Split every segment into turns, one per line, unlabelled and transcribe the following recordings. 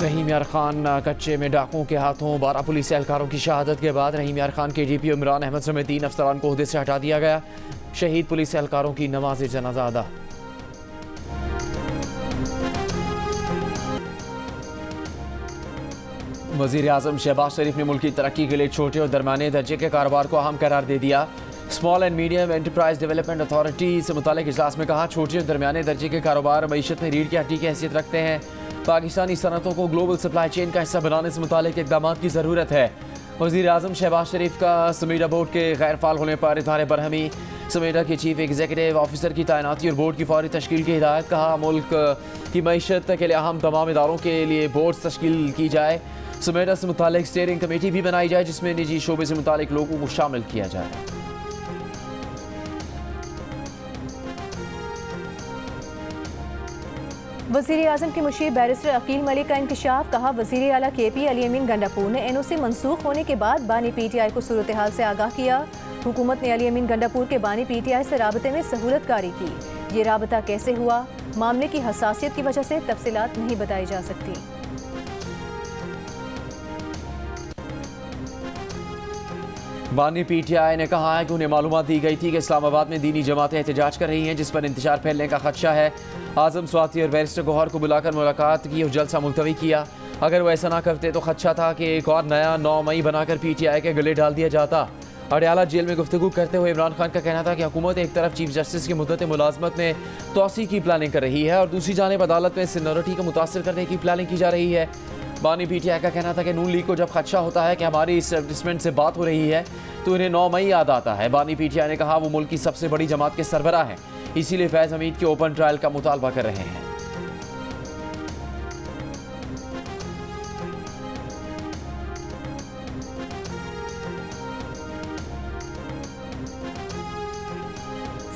रहीम यार खान कच्चे में डाकुओं के हाथों 12 पुलिस एहलकारों की शहादत के बाद रहीम यार खान के DPO इमरान अहमद समेत 3 अफसरान को ओहदे से हटा दिया गया। शहीद पुलिस एहलकारों की नमाज जनाजा अदा। वज़ीर आज़म शहबाज शरीफ ने मुल्क की तरक्की के लिए छोटे और दरमियाने दर्जे के कारोबार को अहम करार दे दिया। Small and medium enterprise development authority से मुतालिक इजलास में कहा, छोटे और दरमियाने दर्जे के कारोबार मईशत में रीढ़ की हड्डी की हैसियत रखते हैं। पाकिस्तानी सनतों को ग्लोबल सप्लाई चेन का हिस्सा बनाने से मुतालिक इक़दामात की ज़रूरत है। वज़ीर आज़म शहबाज शरीफ का समीडा बोर्ड के गैर फाल होने पर इज़हार बरहमी। समीडा के चीफ एग्जीक्यूटिव ऑफिसर की तैनाती और बोर्ड की फौरी तश्कील की हिदायत। कहा, मुल्क की मईशत के लिए अहम तमाम इदारों के लिए बोर्ड तश्कील की जाए। समेडा से मुतालिक स्टीयरिंग कमेटी भी बनाई जाए जिसमें निजी शोबे से मुतालिक लोगों को शामिल किया जाए।
वज़ीर आज़म के मुशीर बैरिस्टर अकील मलिक का इंकशाफ। कहा, वज़ीर आला KP अली अमीन गंडापुर ने NOC मनसूख होने के बाद बानी PTI को सूरत हाल से आगाह किया। हुकूमत ने अली अमीन गंडापुर के बानी PTI से राबते में सहूलत कारी की। ये राबता कैसे हुआ, मामले की हसासियत की वजह से तफसीलात नहीं बताई जा सकती।
बानी PTI ने कहा है कि उन्हें मालूमात दी गई थी कि इस्लामाबाद में दीनी जमातें एहतजाज कर रही हैं जिस पर इंतशार फैलने का खदशा है। आज़म स्वाति और बैरिस्टर गौहर को बुलाकर मुलाकात की और जलसा मुलतवी किया। अगर वो ऐसा ना करते तो खदशा था कि एक और नया 9 मई बनाकर PTI के गले डाल दिया जाता। अडयाला जेल में गुफ्तगू करते हुए इमरान खान का कहना था कि हुकूमत एक तरफ चीफ जस्टिस की मुद्दत मुलाजमत में तोसी की प्लानिंग कर रही है और दूसरी जानिब अदालत में सीनियरिटी को मुतासर करने की प्लानिंग की जा रही है। बानी PTI का कहना था कि नून लीग को जब खदशा होता है कि हमारी इस्टेब्लिशमेंट से बात हो रही है तो उन्हें 9 मई याद आता है। बानी PTI ने कहा, वो मुल्क की सबसे बड़ी जमात के सरबराह हैं, इसीलिए फैज़ हमीद के ओपन ट्रायल का मुतालबा कर रहे हैं।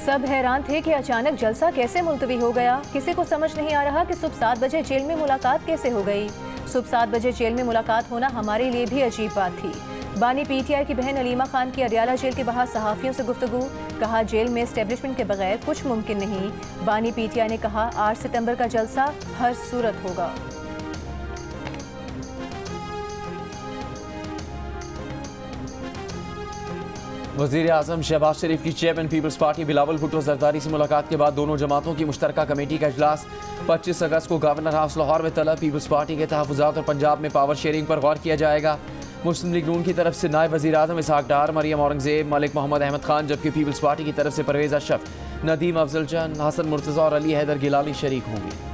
सब हैरान थे कि अचानक जलसा कैसे मुलतवी हो गया। किसी को समझ नहीं आ रहा कि सुबह 7 बजे जेल में मुलाकात कैसे हो गई। सुबह 7 बजे जेल में मुलाकात होना हमारे लिए भी अजीब बात थी। बानी PTI की बहन अलीमा खान की अडयाला जेल के बाहर सहाफ़ियों से गुफ्तगू। कहा, जेल में एस्टेब्लिशमेंट के बगैर कुछ मुमकिन नहीं। बानी PTI ने कहा, 8 सितंबर का जलसा हर सूरत होगा।
वज़ीर आज़म शहबाज शरीफ की चेयरमैन पीपल्स पार्टी बिलावल भुट्टो जरदारी से मुलाकात के बाद दोनों जमातों की मुश्तरका कमेटी का इजलास 25 अगस्त को गवर्नर हाउस लाहौर में तलब। पीपल्स पार्टी के तहफ़्फ़ुज़ात और पंजाब में पावर शेयरिंग पर गौर किया जाएगा। मुस्लिम लीग नून की तरफ से नायब वज़ीर आज़म इसहाक डार, मरियम औरंगज़ेब, मलिक मोहम्मद अहमद खान, जबकि पीपल्स पार्टी की तरफ से परवेज़ अशरफ, नदीम अफजल चंद, हसन मुर्तज़ा और अली हैदर गिलानी शरीक होंगे।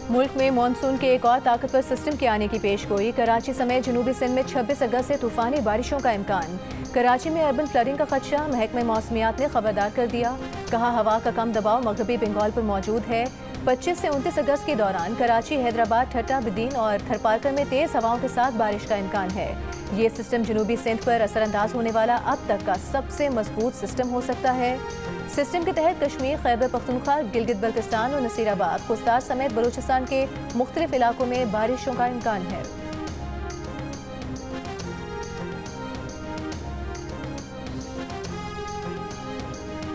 मुल्क में मानसून के एक और ताकतवर सिस्टम के आने की पेशगोई। कराची समेत जनूबी सिंध में 26 अगस्त से तूफानी बारिशों का इम्कान। कराची में अर्बन फ्लडिंग का खदशा, महकमे मौसमियात ने खबरदार कर दिया। कहा, हवा का कम दबाव मगरबी बंगाल पर मौजूद है। 25 से 29 अगस्त के दौरान कराची, हैदराबाद, ठट्टा, बिदीन और थरपारकर में तेज़ हवाओं के साथ बारिश का इम्कान है। ये सिस्टम जनूबी सिंध पर असरअंदाज होने वाला अब तक का सबसे मजबूत सिस्टम हो सकता है। सिस्टम के तहत कश्मीर, खैबर पख्तूनख्वा, गिलगित बल्तिस्तान और नसीराबाद, खुस्तार समेत बलूचिस्तान के मुख्तलिफ इलाकों में बारिशों का इम्कान है।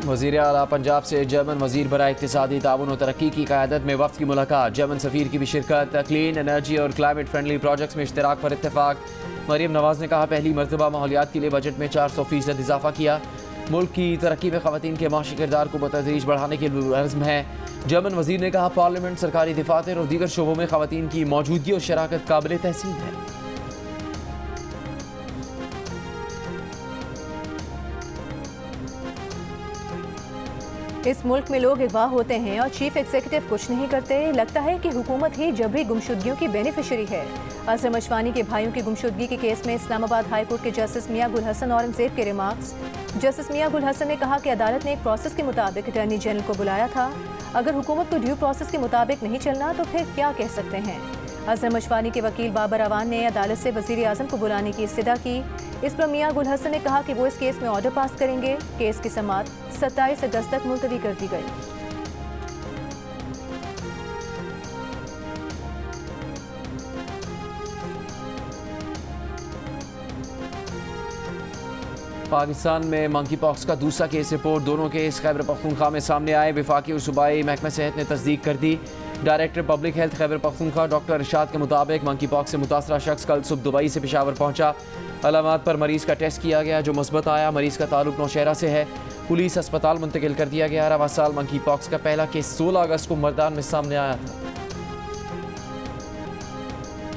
वज़ीर आला पंजाब से जर्मन वज़ीर बराए इक़्तिसादी ताउन और तरक्की की क़यादत में वफ़द की मुलाकात। जर्मन सफ़ीर की भी शिरकत। क्लीन एनर्जी और क्लाइमेट फ्रेंडली प्रोजेक्ट्स में इश्तराक पर इत्तेफाक। मरियम नवाज़ ने कहा, पहली मरतबा माहौलियात के लिए बजट में 400% इजाफा किया। मुल्क की तरक्की में ख़वातीन के माशी किरदार को बतदरीज बढ़ाने के अज़्म है। जर्मन वज़ीर ने कहा, पार्लियामेंट, सरकारी दफातर और दीगर शोबों में ख़वातीन की मौजूदगी और शराकत काबिल तहसीन है।
इस मुल्क में लोग अगवा होते हैं और चीफ एग्जीक्यूटिव कुछ नहीं करते। लगता है कि हुकूमत ही जबरी गुमशुदगियों की बेनिफिशरी है। असर मशवानी के भाइयों की गुमशुदगी के केस में इस्लामाबाद हाई कोर्ट के जस्टिस मियां गुल हसन औरंगजेब के रिमार्क्स। जस्टिस मियां गुल हसन ने कहा कि अदालत ने एक प्रोसेस के मुताबिक अटॉर्नी जनरल को बुलाया था। अगर हुकूमत को ड्यू प्रोसेस के मुताबिक नहीं चलना तो फिर क्या कह सकते हैं। असर मशवानी के वकील बाबर अवान ने अदालत से वज़ीर आज़म को बुलाने की इस्तदा की। इस पर मियां गुल हसन ने कहा कि वो इस केस में ऑर्डर पास करेंगे। केस की समाअत 27 अगस्त तक मुलतवी कर दी गई।
पाकिस्तान में मंकी पॉक्स का दूसरा केस रिपोर्ट। दोनों केस खैबर पख्तूनख्वा में सामने आए। वफाकी और सूबाई महकमा सेहत ने तस्दीक कर दी। Director public health Khyber Pakhtunkhwa doctor Irshad के मुताबिक मंकी पॉक्स से मुतासरा शख्स कल सुबह दुबई से पेशावर पहुंचा। अलामात पर मरीज़ का टेस्ट किया गया जो मुस्बत आया। मरीज़ का ताल्लुक नौशहरा से है। पुलिस अस्पताल मुंतकिल कर दिया गया। रवां साल मंकी पॉक्स का पहला केस 16 अगस्त को मर्दान में सामने आया था।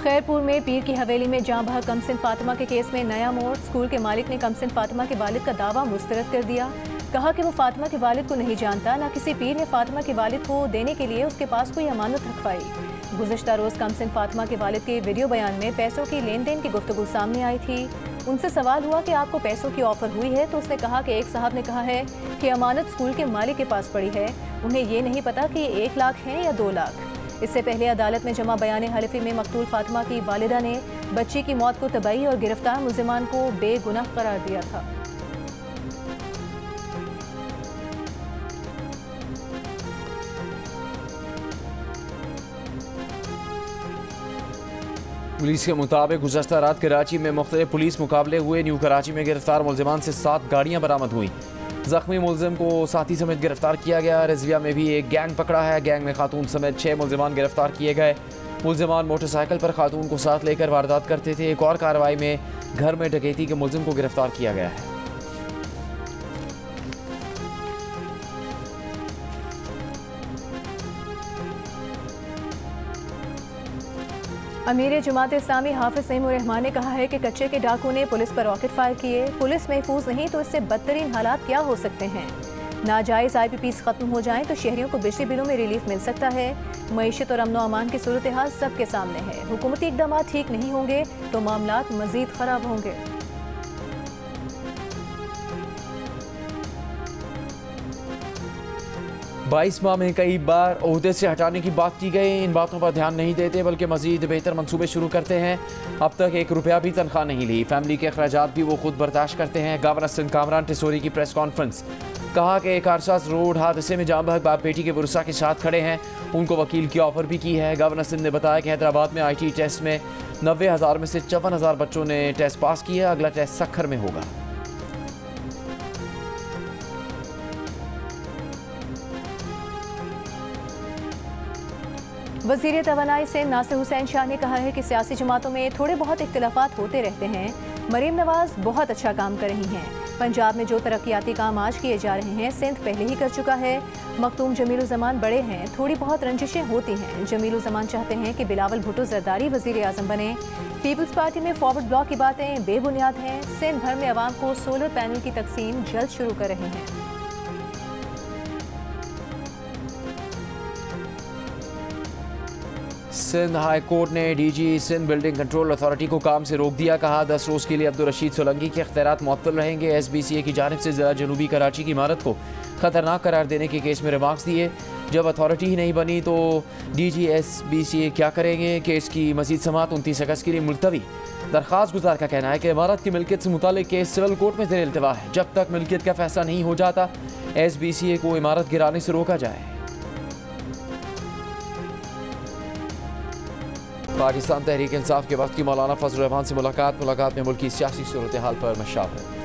खैरपुर में पीर की हवेली में जाँ बहक कमसिन फातिमा के केस में नया मोड़। स्कूल के मालिक ने कमसिन फातिमा के वालिद का दावा मुस्तरद कर दिया। कहा कि वो फातिमा के वालिद को नहीं जानता, ना किसी पीर ने फातिमा के वालिद को देने के लिए उसके पास कोई अमानत रखवाई। गुज़श्ता रोज़ कमसिन फातिमा के वालिद के वीडियो बयान में पैसों की लेन देन की गुफ्तगू सामने आई थी। उनसे सवाल हुआ कि आपको पैसों की ऑफर हुई है, तो उसने कहा कि एक साहब ने कहा है कि अमानत स्कूल के मालिक के पास पड़ी है, उन्हें ये नहीं पता कि 1 लाख है या 2 लाख। इससे पहले अदालत में जमा बयान हलफी में मकतूल फातिमा की वालिदा ने बच्ची की मौत को तबाही और गिरफ्तार मुल्जिमान को बेगुनाह करार दिया था।
पुलिस के मुताबिक गुज़श्ता रात कराची में मुख्तलिफ पुलिस मुकाबले हुए। न्यू कराची में गिरफ्तार मुल्जिमान से 7 गाड़ियाँ बरामद हुई। जख्मी मुल्जिम को साथी समेत गिरफ्तार किया गया। रिजविया में भी एक गैंग पकड़ा है। गैंग में खातून समेत 6 मुल्जिमान गिरफ्तार किए गए। मुल्जिमान मोटरसाइकिल पर खातून को साथ लेकर वारदात करते थे। एक और कार्रवाई में घर में डकैती के मुल्जिम को गिरफ्तार किया गया है।
अमीर जमात इस्लामी हाफिज सईमुर रहमान ने कहा है कि कच्चे के डाकू ने पुलिस पर रॉकेट फायर किए। पुलिस महफूज नहीं तो इससे बदतरीन हालात क्या हो सकते हैं। नाजायज़ IPPs ख़त्म हो जाएं तो शहरियों को बिजली बिलों में रिलीफ मिल सकता है। मईशत और अमन व अमान की सूरत हाल सबके सामने है। हुकूमती इक़दाम ठीक नहीं होंगे तो मामलात मज़ीद ख़राब होंगे।
22 माह में कई बार ओहदे से हटाने की बात की गई। इन बातों पर ध्यान नहीं देते बल्कि मजीद बेहतर मंसूबे शुरू करते हैं। अब तक 1 रुपया भी तनख्वाह नहीं ली। फैमिली के अखराजात भी वो खुद बर्दाश्त करते हैं। गवर्नर सिंध कामरान टिसोरी की प्रेस कॉन्फ्रेंस। कहा कि कारसाज रोड हादसे में जाँ बहक बाप बेटी के बुरसा के साथ खड़े हैं। उनको वकील की ऑफर भी की है। गवर्नर सिंध ने बताया कि हैदराबाद में IT टेस्ट में 90,000 में से 54,000 बच्चों ने टेस्ट पास किया। अगला टेस्ट सक्खर में होगा।
वज़ीर तवानाई से नासिर हुसैन शाह ने कहा है कि सियासी जमातों में थोड़े बहुत इख्तिलाफात होते रहते हैं। मरीम नवाज बहुत अच्छा काम कर रही हैं। पंजाब में जो तरक्याती काम आज किए जा रहे हैं सिंध पहले ही कर चुका है। मखदूम जमीलुज़्ज़मान बड़े हैं, थोड़ी बहुत रंजिशें होती हैं। जमीलुज़्ज़मान चाहते हैं कि बिलावल भुट्टो ज़रदारी वज़ीर आज़म बने। पीपल्स पार्टी में फॉरवर्ड ब्लॉक की बातें बेबुनियाद हैं। सिंध भर में अवाम को सोलर पैनल की तकसीम जल्द शुरू कर रहे हैं।
सिंध हाई कोर्ट ने DG Sindh building control authority को काम से रोक दिया। कहा 10 रोज़ के लिए अब्दुल रशीद सोलंकी के इख्तियारात मुअत्तल रहेंगे। SBCA की जानिब से ज़िला जनूबी कराची की इमारत को खतरनाक करार देने के केस में रिमार्क्स दिए। जब अथॉरिटी ही नहीं बनी तो DG SBCA क्या करेंगे। केस की मज़ीद समाअत 29 अगस्त के लिए मुलतवी। दरख्वास्त गुजार का कहना है कि इमारत की मिल्कियत से मुतालिक केस सिविल कोर्ट में ज़ेर इल्तिवा है। जब तक मिल्कियत का फैसला नहीं हो जाता SBCA को इमारत गिराने से रोका जाए। पाकिस्तान तहरीक इंसाफ के वक्त की मौलाना फजल रहमान से मुलाकात में मुल्क की सियासी सूरत हाल पर मशावरत।